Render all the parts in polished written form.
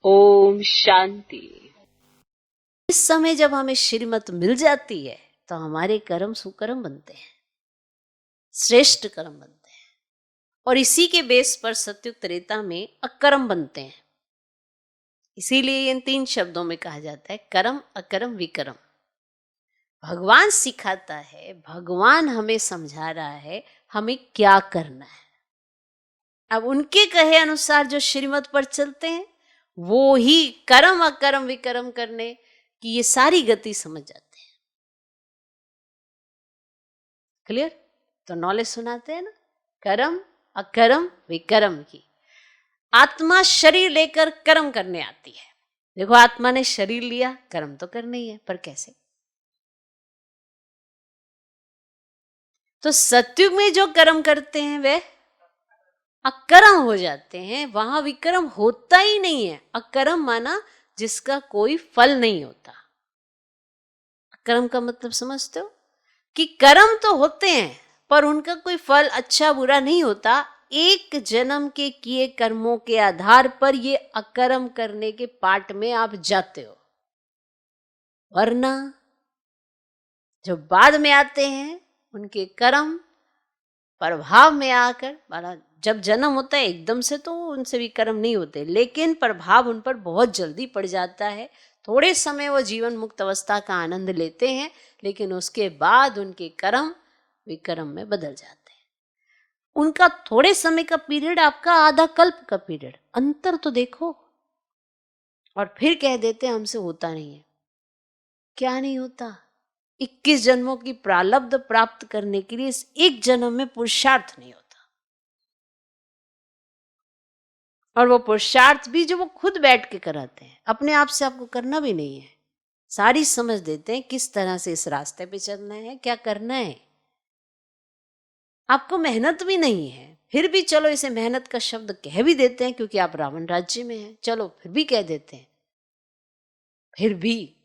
ओम शांति। इस समय जब हमें श्रीमत मिल जाती है तो हमारे कर्म सुकर्म बनते हैं, श्रेष्ठ कर्म बनते हैं, और इसी के बेस पर सत्युग त्रेता में अकर्म बनते हैं। इसीलिए इन 3 शब्दों में कहा जाता है कर्म, अकर्म, विकर्म। भगवान सिखाता है, भगवान हमें समझा रहा है हमें क्या करना है। अब उनके कहे अनुसार जो श्रीमत पर चलते हैं वो ही कर्म, अकर्म, विकर्म करने की ये सारी गति समझ जाते हैं। क्लियर? तो नॉलेज सुनाते हैं ना, कर्म, अकर्म, विकर्म की। आत्मा शरीर लेकर कर्म करने आती है। देखो, आत्मा ने शरीर लिया, कर्म तो करना ही है, पर कैसे? तो सत्युग में जो कर्म करते हैं वे अकर्म हो जाते हैं। वहां विकर्म होता ही नहीं है। अकर्म माना जिसका कोई फल नहीं होता। अकर्म का मतलब समझते हो कि कर्म तो होते हैं पर उनका कोई फल अच्छा बुरा नहीं होता। एक जन्म के किए कर्मों के आधार पर ये अकर्म करने के पाठ में आप जाते हो, वरना जो बाद में आते हैं उनके कर्म प्रभाव में आकर, माना जब जन्म होता है एकदम से तो उनसे भी कर्म नहीं होते, लेकिन प्रभाव उन पर बहुत जल्दी पड़ जाता है। थोड़े समय वो जीवन मुक्त अवस्था का आनंद लेते हैं, लेकिन उसके बाद उनके कर्म विकर्म में बदल जाते हैं। उनका थोड़े समय का पीरियड आपका आधा कल्प का पीरियड, अंतर तो देखो। और फिर कह देते हैं हमसे होता नहीं है। क्या नहीं होता? 21 जन्मों की प्रारब्ध प्राप्त करने के लिए इस एक जन्म में पुरुषार्थ नहीं होता। और वो पुरुषार्थ भी जो वो खुद बैठ के कराते हैं, अपने आप से आपको करना भी नहीं है। सारी समझ देते हैं किस तरह से इस रास्ते पे चलना है, क्या करना है। आपको मेहनत भी नहीं है, फिर भी चलो इसे मेहनत का शब्द कह भी देते हैं क्योंकि आप रावण राज्य में हैं। चलो फिर भी कह देते हैं। फिर भी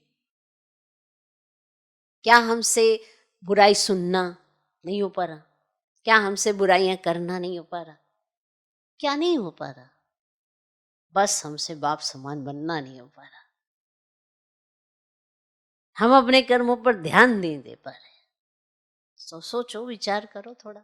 क्या हमसे बुराई सुनना नहीं हो पा रहा? क्या हमसे बुराइयां करना नहीं हो पा रहा? क्या नहीं हो पा रहा? बस हमसे बाप समान बनना नहीं हो पा रहा। हम अपने कर्मों पर ध्यान नहीं दे पा रहे। सोचो, विचार करो थोड़ा।